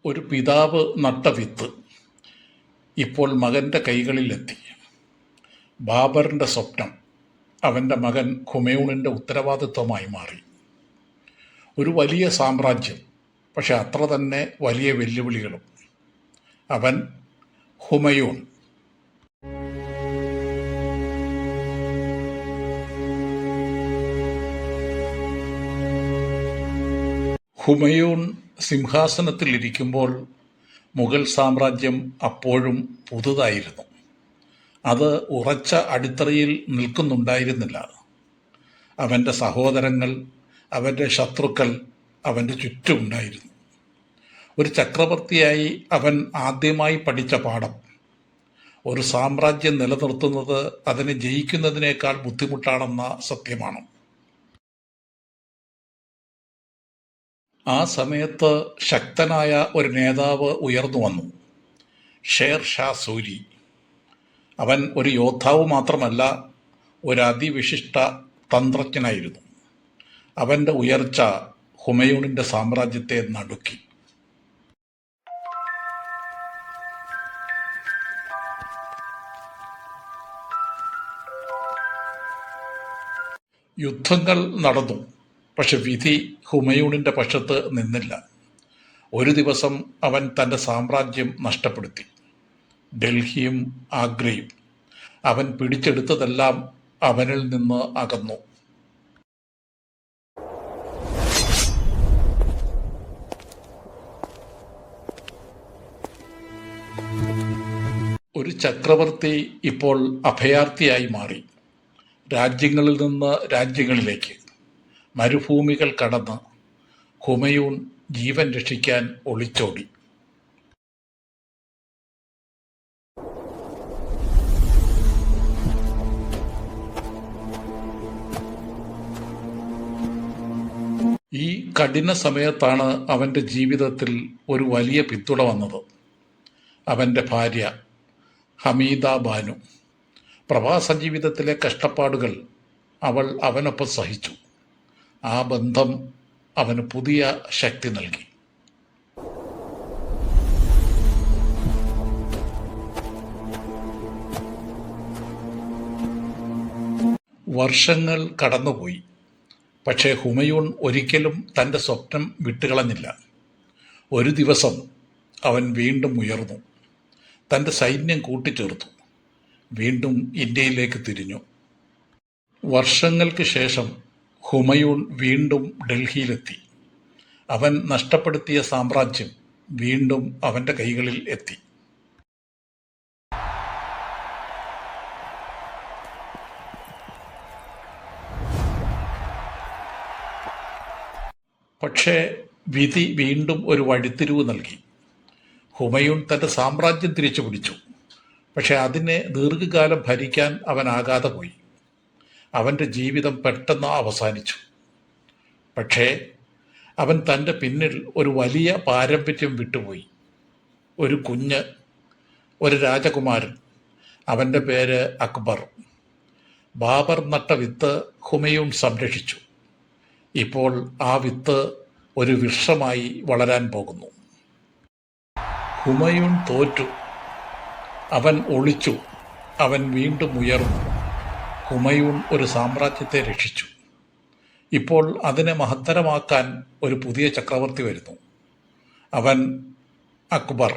ഒരു പിതാവ് നട്ട വിത്ത് ഇപ്പോൾ മകൻ്റെ കൈകളിലെത്തി. ബാബറിൻ്റെ സ്വപ്നം അവൻ്റെ മകൻ ഹുമയൂണിൻ്റെ ഉത്തരവാദിത്വമായി മാറി. ഒരു വലിയ സാമ്രാജ്യം, പക്ഷെ അത്ര തന്നെ വലിയ വെല്ലുവിളികളും. അവൻ ഹുമയൂൺ. ഹുമയൂൺ സിംഹാസനത്തിലിരിക്കുമ്പോൾ മുഗൾ സാമ്രാജ്യം അപ്പോഴും പുതുതായിരുന്നു. അത് ഉറച്ച അടിത്തറയിൽ നിൽക്കുന്നുണ്ടായിരുന്നില്ല. അവൻ്റെ സഹോദരങ്ങൾ, അവൻ്റെ ശത്രുക്കൾ അവൻ്റെ ചുറ്റുമുണ്ടായിരുന്നു. ഒരു ചക്രവർത്തിയായി അവൻ ആദ്യമായി പഠിച്ച പാഠം, ഒരു സാമ്രാജ്യം നിലനിർത്തുന്നത് അതിനെ ജയിക്കുന്നതിനേക്കാൾ ബുദ്ധിമുട്ടാണെന്ന സത്യമാണ്. ആ സമയത്ത് ശക്തനായ ഒരു നേതാവ് ഉയർന്നു വന്നു, ഷേർ ഷാ സൂരി. അവൻ ഒരു യോദ്ധാവ് മാത്രമല്ല, ഒരു അതിവിശിഷ്ട തന്ത്രജ്ഞനായിരുന്നു. അവൻ്റെ ഉയർച്ച ഹുമയൂണിൻ്റെ സാമ്രാജ്യത്തെ നടുക്കി. യുദ്ധങ്ങൾ നടന്നു, പക്ഷെ വിധി ഹുമയൂണിൻ്റെ പക്ഷത്ത് നിന്നില്ല. ഒരു ദിവസം അവൻ തൻ്റെ സാമ്രാജ്യം നഷ്ടപ്പെടുത്തി. ഡൽഹിയും ആഗ്രയും. അവൻ പിടിച്ചെടുത്തതെല്ലാം അവനിൽ നിന്ന് അകന്നു. ഒരു ചക്രവർത്തി ഇപ്പോൾ അഭയാർത്ഥിയായി മാറി. രാജ്യങ്ങളിൽ നിന്ന് രാജ്യങ്ങളിലേക്ക്, മരുഭൂമികൾ കടന്ന് ഹുമയൂൺ ജീവൻ രക്ഷിക്കാൻ ഒളിച്ചോടി. ഈ കഠിന സമയത്താണ് അവൻ്റെ ജീവിതത്തിൽ ഒരു വലിയ പിന്തുണ വന്നത്. അവൻ്റെ ഭാര്യ ഹമീദ ബാനു. പ്രവാസ ജീവിതത്തിലെ കഷ്ടപ്പാടുകൾ അവൾ അവനൊപ്പം സഹിച്ചു. ആ ബന്ധം അവന് പുതിയ ശക്തി നൽകി. വർഷങ്ങൾ കടന്നുപോയി, പക്ഷേ ഹുമയൂൺ ഒരിക്കലും തൻ്റെ സ്വപ്നം വിട്ടുകളഞ്ഞില്ല. ഒരു ദിവസം അവൻ വീണ്ടും ഉയർന്നു, തൻ്റെ സൈന്യം കൂട്ടിച്ചേർത്തു, വീണ്ടും ഇന്ത്യയിലേക്ക് തിരിഞ്ഞു. വർഷങ്ങൾക്ക് ശേഷം ഹുമയൂൺ വീണ്ടും ഡൽഹിയിലെത്തി. അവൻ നഷ്ടപ്പെടുത്തിയ സാമ്രാജ്യം വീണ്ടും അവൻ്റെ കൈകളിൽ എത്തി. പക്ഷേ വിധി വീണ്ടും ഒരു വഴിത്തിരിവ് നൽകി. ഹുമയൂൺ തൻ്റെ സാമ്രാജ്യം തിരിച്ചു പിടിച്ചു, പക്ഷെ അതിനെ ദീർഘകാലം ഭരിക്കാൻ അവനാകാതെ പോയി. അവൻ്റെ ജീവിതം പെട്ടെന്ന് അവസാനിച്ചു. പക്ഷേ അവൻ തൻ്റെ പിന്നിൽ ഒരു വലിയ പാരമ്പര്യം വിട്ടുപോയി. ഒരു കുഞ്ഞ്, ഒരു രാജകുമാരൻ. അവൻ്റെ പേര് അക്ബർ. ബാബർ നട്ട വിത്ത് ഹുമയൂൺ സംരക്ഷിച്ചു. ഇപ്പോൾ ആ വിത്ത് ഒരു വൃക്ഷമായി വളരാൻ പോകുന്നു. ഹുമയൂൺ തോറ്റു. അവൻ ഒളിച്ചു. അവൻ വീണ്ടും ഉയർന്നു. ഹുമയൂൺ ഒരു സാമ്രാജ്യത്തെ രക്ഷിച്ചു. ഇപ്പോൾ അതിനെ മഹത്തരമാക്കാൻ ഒരു പുതിയ ചക്രവർത്തി വരുന്നു. അവൻ അക്ബർ.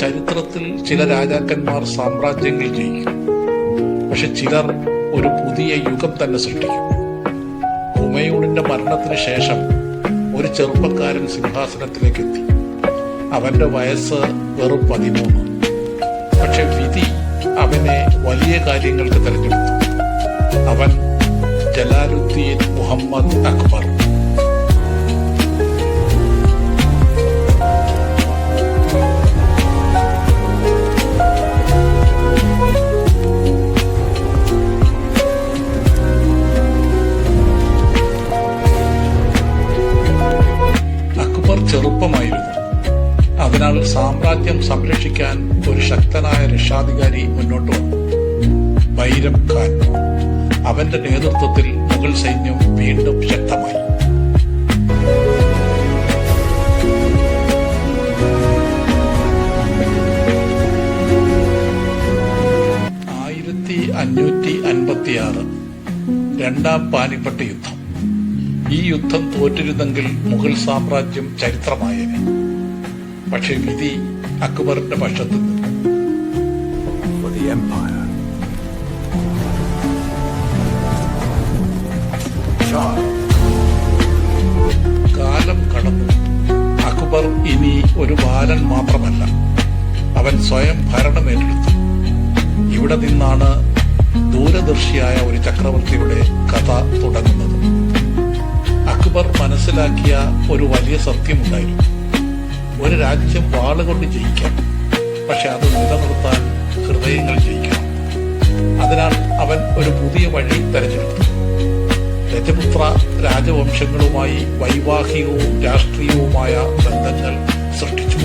ചരിത്രത്തിൽ ചില രാജാക്കന്മാർ സാമ്രാജ്യങ്ങൾ ജയിക്കും, പക്ഷെ ചിലർ ഒരു പുതിയ യുഗം തന്നെ സൃഷ്ടിക്കും. ഹുമയൂണിന്റെ മരണത്തിന് ശേഷം ഒരു ചെറുപ്പക്കാരൻ സിംഹാസനത്തിലേക്ക് എത്തി. അവന്റെ വയസ്സ് വെറും 13. പക്ഷെ വിധി അവനെ വലിയ കാര്യങ്ങൾക്ക് തിരഞ്ഞെടുത്തു. അവൻ ജലാലുദ്ദീൻ മുഹമ്മദ് അക്ബർ. അതിനാൽ സാമ്രാജ്യം സംരക്ഷിക്കാൻ ഒരു ശക്തനായ രക്ഷാധികാരി മുന്നോട്ട് വന്നു, ബൈരം ഖാൻ. അവന്റെ നേതൃത്വത്തിൽ മുഗൾ സൈന്യം വീണ്ടും ശക്തമായി. രണ്ടാം പാനിപ്പട്ട് യുദ്ധം. ഈ യുദ്ധം തോറ്റിരുന്നെങ്കിൽ മുഗൾ സാമ്രാജ്യം ചരിത്രമായേനെ. പക്ഷെ വിധി അക്ബറിന്റെ പക്ഷത്ത് കാലം കടന്നു. അക്ബർ ഇനി ഒരു ബാലൻ മാത്രമല്ല, അവൻ സ്വയം ഭരണമേറ്റെടുത്തു. ഇവിടെ നിന്നാണ് ദൂരദർശിയായ ഒരു ചക്രവർത്തിയുടെ കഥ തുടങ്ങുന്നത്. അക്ബർ മനസ്സിലാക്കിയ ഒരു വലിയ സത്യമുണ്ടായിരുന്നു. ഒരു രാജ്യം വാളുകൊണ്ട് ജയിക്കാം, പക്ഷെ അത് നിലനിർത്താൻ ഹൃദയങ്ങൾ ജയിക്കണം. അതിനാൽ അവൻ ഒരു പുതിയ വഴി തെരഞ്ഞെടുത്തു. രജപുത്ര രാജവംശങ്ങളുമായി വൈവാഹികവും രാഷ്ട്രീയവുമായ ബന്ധങ്ങൾ സൃഷ്ടിച്ചു.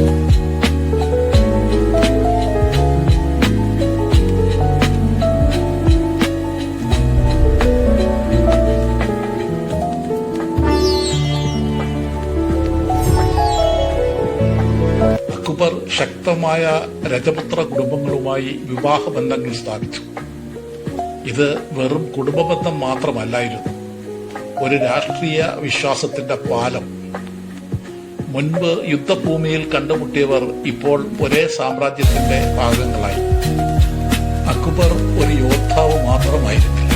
അക്ബർ ശക്തമായ രജപുത്ര കുടുംബങ്ങളുമായി വിവാഹബന്ധങ്ങൾ സ്ഥാപിച്ചു. ഇത് വെറും കുടുംബബന്ധം മാത്രമല്ലായിരുന്നു, ഒരു രാഷ്ട്രീയ വിശ്വാസത്തിന്റെ പാലം. മുൻപ് യുദ്ധഭൂമിയിൽ കണ്ടുമുട്ടിയവർ ഇപ്പോൾ ഒരേ സാമ്രാജ്യത്തിന്റെ ഭാഗങ്ങളായി. അക്ബർ ഒരു യോദ്ധാവ് മാത്രമായിരുന്നില്ല,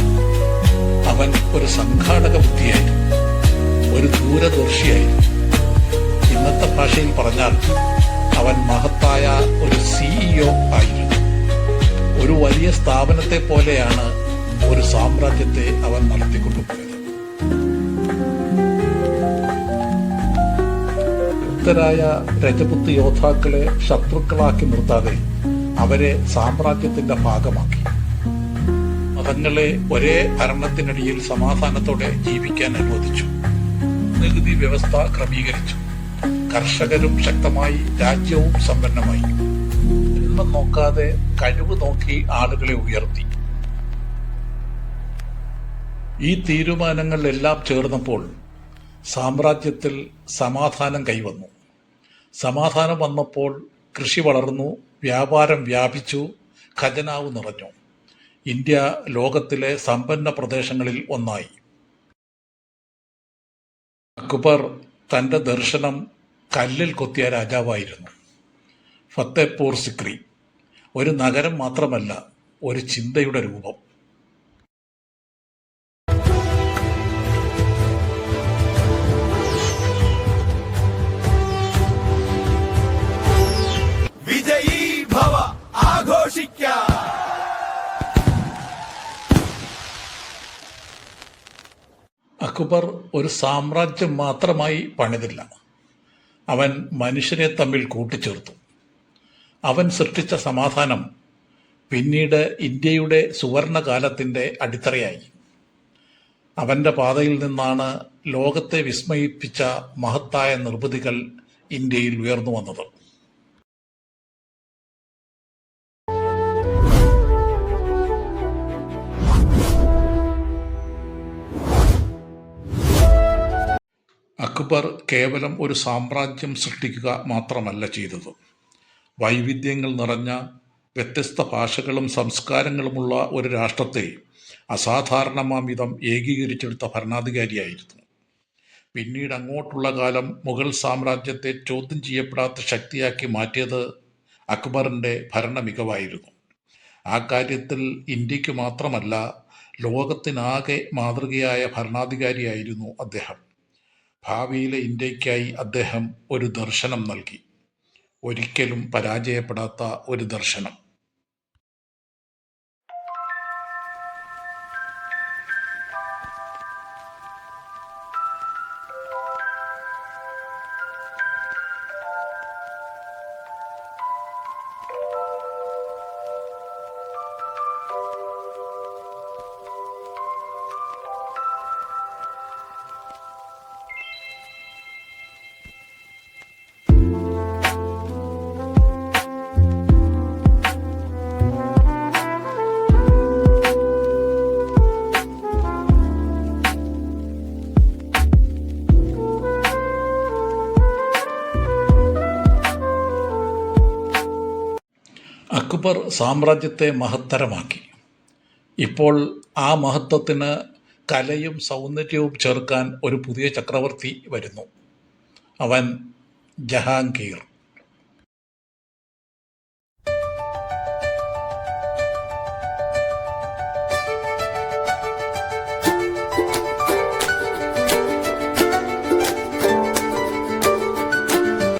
അവൻ ഒരു സംഘാടക ബുദ്ധിയായിരുന്നു, ഒരു ദൂരദർശിയായിരുന്നു. ഇന്നത്തെ ഭാഷയിൽ പറഞ്ഞാൽ അവൻ മഹത്തായ ഒരു CEO ആയിരുന്നു. ഒരു വലിയ സ്ഥാപനത്തെ പോലെയാണ് ഒരു സാമ്രാജ്യത്തെ അവൻ നടത്തിക്കൊണ്ടുപോയത്. യുക്തരായ രജപുത്ത് യോദ്ധാക്കളെ ശത്രുക്കളാക്കി നിർത്താതെ അവരെ സാമ്രാജ്യത്തിന്റെ ഭാഗമാക്കി. മതങ്ങളെ ഒരേ ഭരണത്തിനടിയിൽ സമാധാനത്തോടെ ജീവിക്കാൻ അനുവദിച്ചു. നികുതി വ്യവസ്ഥ ക്രമീകരിച്ചു. കർഷകരും ശക്തമായി, രാജ്യവും സമ്പന്നമായി. എണ്ണം നോക്കാതെ കഴിവ് നോക്കി ആളുകളെ ഉയർത്തി. ഈ തീരുമാനങ്ങളെല്ലാം ചേർന്നപ്പോൾ സാമ്രാജ്യത്തിൽ സമാധാനം കൈവന്നു. സമാധാനം വന്നപ്പോൾ കൃഷി വളർന്നു, വ്യാപാരം വ്യാപിച്ചു, ഖജനാവ് നിറഞ്ഞു. ഇന്ത്യ ലോകത്തിലെ സമ്പന്ന പ്രദേശങ്ങളിൽ ഒന്നായി. അക്ബർ തന്റെ ദർശനം കല്ലിൽ കൊത്തിയ രാജാവായിരുന്നു. ഫത്തേപൂർ സിക്രി ഒരു നഗരം മാത്രമല്ല, ഒരു ചിന്തയുടെ രൂപം. വിജയീ ഭവ, ആഘോഷിക്കാം. അക്ബർ ഒരു സാമ്രാജ്യം മാത്രമായി പണിതില്ല, അവൻ മനുഷ്യരെ തമ്മിൽ കൂട്ടിച്ചേർത്തു. അവൻ സൃഷ്ടിച്ച സമാധാനം പിന്നീട് ഇന്ത്യയുടെ സുവർണകാലത്തിൻ്റെ അടിത്തറയായി. അവൻ്റെ പാതയിൽ നിന്നാണ് ലോകത്തെ വിസ്മയിപ്പിച്ച മഹത്തായ നിർമ്മിതികൾ ഇന്ത്യയിൽ ഉയർന്നു വന്നത്. അക്ബർ കേവലം ഒരു സാമ്രാജ്യം സൃഷ്ടിക്കുക മാത്രമല്ല ചെയ്തത്. വൈവിധ്യങ്ങൾ നിറഞ്ഞ വ്യത്യസ്ത ഭാഷകളും സംസ്കാരങ്ങളുമുള്ള ഒരു രാഷ്ട്രത്തെ അസാധാരണമാം വിധം ഏകീകരിച്ചെടുത്ത ഭരണാധികാരിയായിരുന്നു. പിന്നീട് അങ്ങോട്ടുള്ള കാലം മുഗൾ സാമ്രാജ്യത്തെ ചോദ്യം ചെയ്യപ്പെടാത്ത ശക്തിയാക്കി മാറ്റിയത് അക്ബറിൻ്റെ ഭരണ മികവായിരുന്നു. ആ കാര്യത്തിൽ ഇന്ത്യക്ക് മാത്രമല്ല, ലോകത്തിനാകെ മാതൃകയായ ഭരണാധികാരിയായിരുന്നു അദ്ദേഹം. ഭാവിയിലെ ഇന്ത്യയ്ക്കായി അദ്ദേഹം ഒരു ദർശനം നൽകി, ഒരിക്കലും പരാജയപ്പെടാത്ത ഒരു ദർശനം. അക്ബർ സാമ്രാജ്യത്തെ മഹത്തരമാക്കി. ഇപ്പോൾ ആ മഹത്വത്തിന് കലയും സൗന്ദര്യവും ചേർക്കാൻ ഒരു പുതിയ ചക്രവർത്തി വരുന്നു. അവൻ ജഹാംഗീർ.